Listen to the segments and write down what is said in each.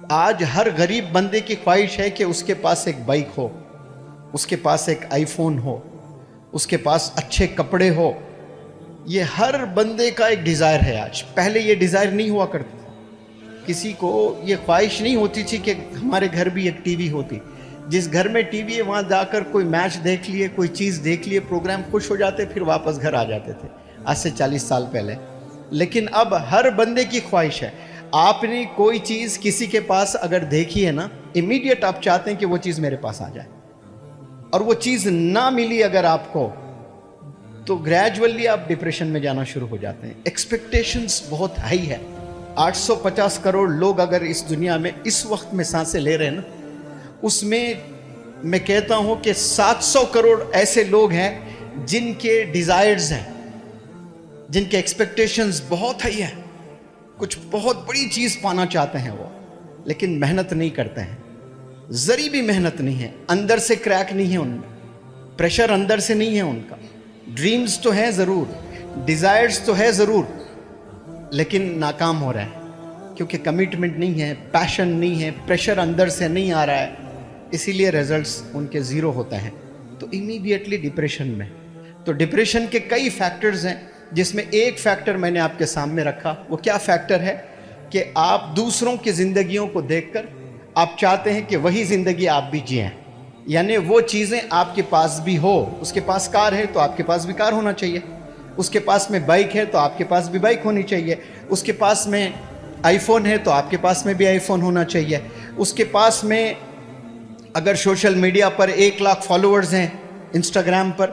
आज हर गरीब बंदे की ख्वाहिश है कि उसके पास एक बाइक हो, उसके पास एक आईफोन हो, उसके पास अच्छे कपड़े हो। ये हर बंदे का एक डिज़ायर है आज। पहले ये डिज़ायर नहीं हुआ करता था। किसी को ये ख्वाहिश नहीं होती थी कि हमारे घर भी एक टीवी होती। जिस घर में टीवी है वहाँ जाकर कोई मैच देख लिए, कोई चीज़ देख लिए, प्रोग्राम, खुश हो जाते, फिर वापस घर आ जाते थे। आज से 40 साल पहले। लेकिन अब हर बंदे की ख्वाहिश है। आपने कोई चीज़ किसी के पास अगर देखी है ना, इमीडिएट आप चाहते हैं कि वो चीज़ मेरे पास आ जाए। और वो चीज़ ना मिली अगर आपको, तो ग्रेजुअली आप डिप्रेशन में जाना शुरू हो जाते हैं। एक्सपेक्टेशंस बहुत हाई है। 850 करोड़ लोग अगर इस दुनिया में इस वक्त में सांसें ले रहे हैं ना, उसमें मैं कहता हूं कि 700 करोड़ ऐसे लोग हैं जिनके डिजायर्स हैं, जिनके एक्सपेक्टेशंस बहुत हाई है। कुछ बहुत बड़ी चीज पाना चाहते हैं वो, लेकिन मेहनत नहीं करते हैं। जरी भी मेहनत नहीं है, अंदर से क्रैक नहीं है उनमें, प्रेशर अंदर से नहीं है उनका। ड्रीम्स तो है जरूर, डिजायर्स तो है जरूर, लेकिन नाकाम हो रहा है क्योंकि कमिटमेंट नहीं है, पैशन नहीं है, प्रेशर अंदर से नहीं आ रहा है। इसीलिए रिजल्ट्स उनके ज़ीरो होते हैं, तो इमीडिएटली डिप्रेशन में। तो डिप्रेशन के कई फैक्टर्स हैं, जिसमें एक फैक्टर मैंने आपके सामने रखा। वो क्या फैक्टर है कि आप दूसरों की ज़िंदगियों को देखकर आप चाहते हैं कि वही ज़िंदगी आप भी जिएं, यानी वो चीज़ें आपके पास भी हो। उसके पास कार है तो आपके पास भी कार होना चाहिए, उसके पास में बाइक है तो आपके पास भी बाइक होनी चाहिए, उसके पास में आईफोन है तो आपके पास में भी आईफोन होना चाहिए, उसके पास में अगर सोशल मीडिया पर 1 लाख फॉलोअर्स हैं इंस्टाग्राम पर,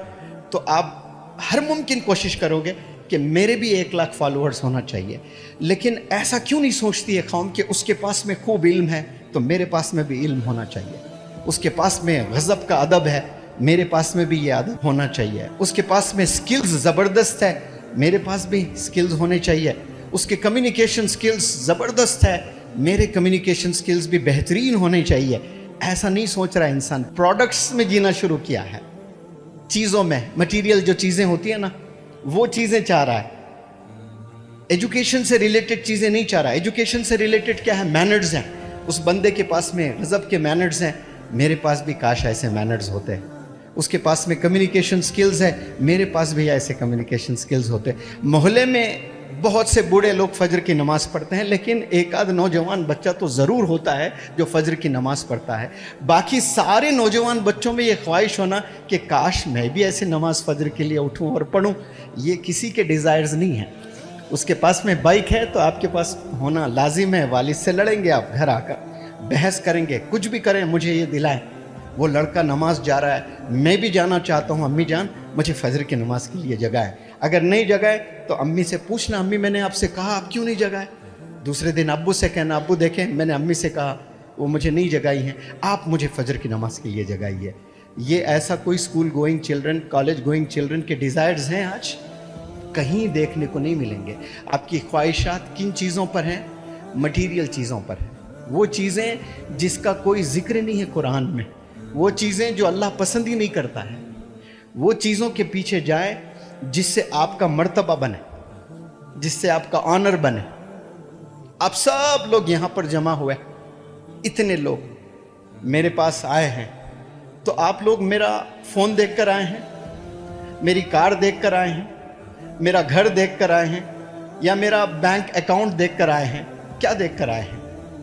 तो आप हर मुमकिन कोशिश करोगे कि मेरे भी 1 लाख फॉलोअर्स होना चाहिए। लेकिन ऐसा क्यों नहीं सोचती है कौम कि उसके पास में खूब इल्म है तो मेरे पास में भी इल्म होना चाहिए, उसके पास में गज़ब का अदब है, मेरे पास में भी ये अदब होना चाहिए, उसके पास में स्किल्स ज़बरदस्त है, मेरे पास भी स्किल्स होने चाहिए, उसके कम्युनिकेशन स्किल्स ज़बरदस्त है, मेरे कम्युनिकेशन स्किल्स भी बेहतरीन होने चाहिए। ऐसा नहीं सोच रहा इंसान। प्रोडक्ट्स में जीना शुरू किया है, चीज़ों में, मटेरियल जो चीज़ें होती है ना, वो चीज़ें चाह रहा है। एजुकेशन से रिलेटेड चीज़ें नहीं चाह रहा। एजुकेशन से रिलेटेड क्या है? मैनर्स हैं। उस बंदे के पास में गज़ब के मैनर्स हैं, मेरे पास भी काश ऐसे मैनर्स होते हैं। उसके पास में कम्युनिकेशन स्किल्स है, मेरे पास भी ऐसे कम्युनिकेशन स्किल्स होते। मोहल्ले में बहुत से बूढ़े लोग फजर की नमाज़ पढ़ते हैं, लेकिन एक आध नौजवान बच्चा तो ज़रूर होता है जो फजर की नमाज़ पढ़ता है। बाकी सारे नौजवान बच्चों में ये ख्वाहिश होना कि काश मैं भी ऐसे नमाज फजर के लिए उठूं और पढ़ूं, ये किसी के डिज़ायर्स नहीं है। उसके पास में बाइक है तो आपके पास होना लाजिम है। वालिद से लड़ेंगे आप, घर आकर बहस करेंगे, कुछ भी करें, मुझे ये दिलाएं। वो लड़का नमाज जा रहा है, मैं भी जाना चाहता हूँ, अम्मी जान मुझे फजर की नमाज के लिए जगाएं। अगर नहीं जगाए तो अम्मी से पूछना, अम्मी मैंने आपसे कहा, आप क्यों नहीं जगाए? दूसरे दिन अब्बू से कहना, अब्बू देखें मैंने अम्मी से कहा, वो मुझे नहीं जगाई हैं, आप मुझे फजर की नमाज के लिए जगाइए। ये ऐसा कोई school going children, college going children के डिज़ायर्स हैं आज कहीं देखने को नहीं मिलेंगे। आपकी ख्वाहिशात किन चीज़ों पर हैं? मटीरियल चीज़ों पर है। वो चीज़ें जिसका कोई जिक्र नहीं है कुरान में, वो चीज़ें जो अल्लाह पसंद ही नहीं करता है, वो चीज़ों के पीछे जाए जिससे आपका मर्तबा बने, जिससे आपका ऑनर बने। आप सब लोग यहाँ पर जमा हुए, इतने लोग मेरे पास आए हैं, तो आप लोग मेरा फ़ोन देख कर आए हैं, मेरी कार देख कर आए हैं, मेरा घर देख कर आए हैं, या मेरा बैंक अकाउंट देख कर आए हैं? क्या देख कर आए हैं?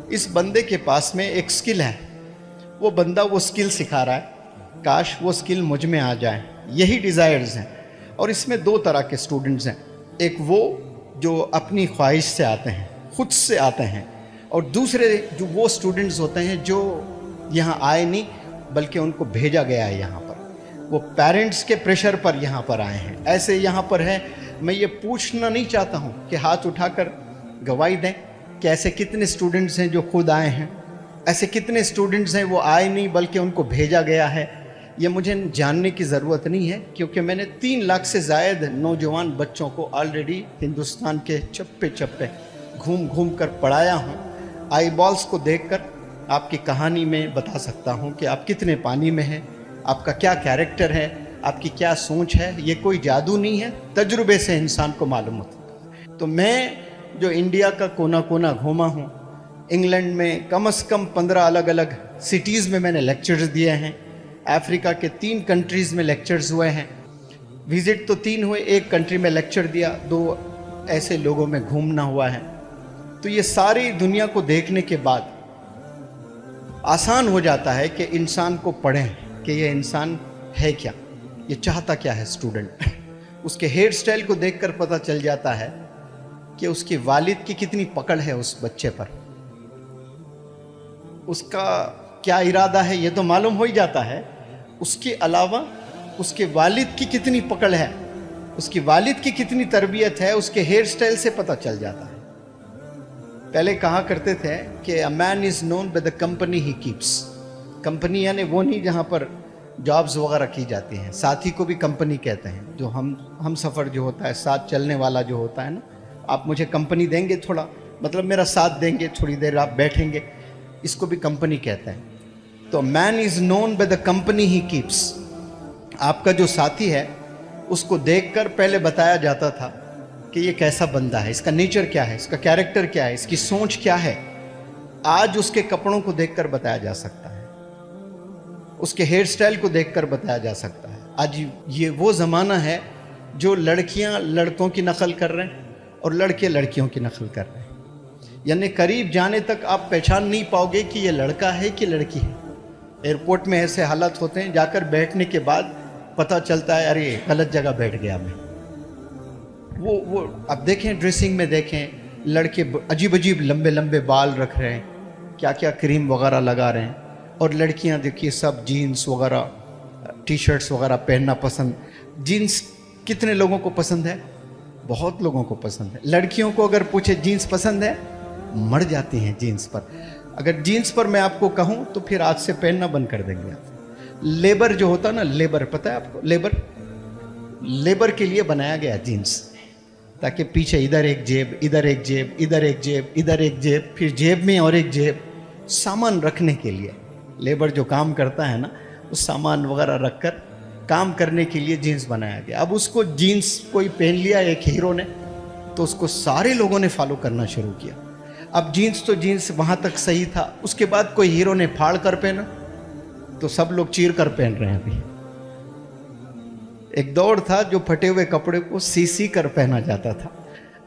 इस बंदे के पास में एक स्किल है, वो बंदा वो स्किल सिखा रहा है, काश वो स्किल मुझ में आ जाए। यही डिज़ायर्स हैं। और इसमें 2 तरह के स्टूडेंट्स हैं, एक वो जो अपनी ख्वाहिश से आते हैं, खुद से आते हैं, और दूसरे जो वो स्टूडेंट्स होते हैं जो यहाँ आए नहीं बल्कि उनको भेजा गया है यहाँ पर, वो पेरेंट्स के प्रेशर पर यहाँ पर आए हैं। ऐसे यहाँ पर है, मैं ये पूछना नहीं चाहता हूँ कि हाथ उठाकर गवाही दें कि ऐसे कितने स्टूडेंट्स हैं जो खुद आए हैं, ऐसे कितने स्टूडेंट्स हैं वो आए नहीं बल्कि उनको भेजा गया है। ये मुझे जानने की ज़रूरत नहीं है, क्योंकि मैंने 3 लाख से ज़ायद नौजवान बच्चों को ऑलरेडी हिंदुस्तान के चप्पे चप्पे घूम घूम कर पढ़ाया हूँ। आई बॉल्स को देखकर आपकी कहानी में बता सकता हूँ कि आप कितने पानी में हैं, आपका क्या कैरेक्टर है, आपकी क्या सोच है। ये कोई जादू नहीं है, तजुर्बे से इंसान को मालूम होता है। तो मैं जो इंडिया का कोना कोना घूमा हूँ, इंग्लैंड में कम से कम 15 अलग अलग सिटीज़ में मैंने लेक्चर्स दिए हैं। अफ्रीका के 3 कंट्रीज़ में लेक्चर्स हुए हैं। विज़िट तो 3 हुए, 1 कंट्री में लेक्चर दिया, 2 ऐसे लोगों में घूमना हुआ है। तो ये सारी दुनिया को देखने के बाद आसान हो जाता है कि इंसान को पढ़ें कि ये इंसान है क्या, ये चाहता क्या है स्टूडेंट। उसके हेयर स्टाइल को देखकर पता चल जाता है कि उसके वालिद की कितनी पकड़ है उस बच्चे पर, उसका क्या इरादा है ये तो मालूम हो ही जाता है। उसके अलावा उसके वालिद की कितनी पकड़ है, उसकी वालिद की कितनी तरबियत है, उसके हेयर स्टाइल से पता चल जाता है। पहले कहा करते थे कि a man is known by the company he keeps. Company यानी वो नहीं जहाँ पर जॉब्स वगैरह की जाती हैं, साथी को भी कंपनी कहते हैं। जो हम सफ़र जो होता है, साथ चलने वाला जो होता है ना, आप मुझे कंपनी देंगे थोड़ा, मतलब मेरा साथ देंगे, थोड़ी देर आप बैठेंगे, इसको भी कंपनी कहते हैं। तो man is known by the company he keeps. आपका जो साथी है उसको देखकर पहले बताया जाता था कि ये कैसा बंदा है, इसका नेचर क्या है, इसका कैरेक्टर क्या है, इसकी सोच क्या है। आज उसके कपड़ों को देखकर बताया जा सकता है, उसके हेयर स्टाइल को देखकर बताया जा सकता है। आज ये वो ज़माना है जो लड़कियां लड़कों की नकल कर रहे हैं और लड़के लड़कियों की नकल कर रहे हैं। यानी करीब जाने तक आप पहचान नहीं पाओगे कि ये लड़का है कि लड़की है। एयरपोर्ट में ऐसे हालात होते हैं, जाकर बैठने के बाद पता चलता है अरे गलत जगह बैठ गया मैं। वो अब देखें, ड्रेसिंग में देखें, लड़के अजीब अजीब लंबे लंबे बाल रख रहे हैं, क्या क्या क्रीम वगैरह लगा रहे हैं, और लड़कियां देखिए सब जीन्स वगैरह, टी शर्ट्स वगैरह पहनना पसंद। जीन्स कितने लोगों को पसंद है? बहुत लोगों को पसंद है। लड़कियों को अगर पूछे जीन्स पसंद है, मर जाती हैं जीन्स पर। अगर जीन्स पर मैं आपको कहूं तो फिर आज से पहनना बंद कर देंगे आप। लेबर जो होता ना, लेबर पता है आपको? लेबर के लिए बनाया गया जीन्स, ताकि पीछे इधर एक जेब, इधर एक जेब, इधर एक जेब, इधर एक जेब, फिर जेब में और एक जेब, सामान रखने के लिए। लेबर जो काम करता है ना, उस सामान वगैरह रखकर काम करने के लिए जीन्स बनाया गया। अब उसको जीन्स कोई पहन लिया एक हीरो ने, तो उसको सारे लोगों ने फॉलो करना शुरू किया। अब जीन्स तो जीन्स वहाँ तक सही था, उसके बाद कोई हीरो ने फाड़ कर पहना तो सब लोग चीर कर पहन रहे हैं। अभी एक दौर था जो फटे हुए कपड़े को सी कर पहना जाता था,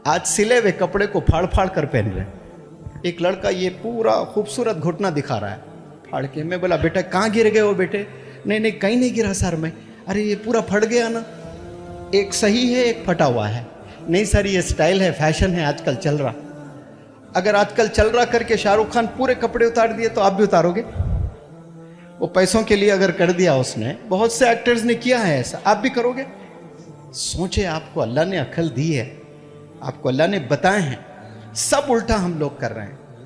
आज सिले हुए कपड़े को फाड़ फाड़ कर पहन रहे हैं। एक लड़का ये पूरा खूबसूरत घुटना दिखा रहा है फाड़ के। मैं बोला बेटा कहाँ गिर गए हो बेटे? नहीं नहीं कहीं नहीं गिरा सर मैं। अरे ये पूरा फट गया ना, एक सही है एक फटा हुआ है। नहीं सर ये स्टाइल है, फैशन है, आजकल चल रहा। अगर आजकल चल रहा करके शाहरुख खान पूरे कपड़े उतार दिए तो आप भी उतारोगे? वो पैसों के लिए अगर कर दिया उसने, बहुत से एक्टर्स ने किया है ऐसा, आप भी करोगे? सोचे, आपको अल्लाह ने अक्ल दी है, आपको अल्लाह ने बताए हैं, सब उल्टा हम लोग कर रहे हैं।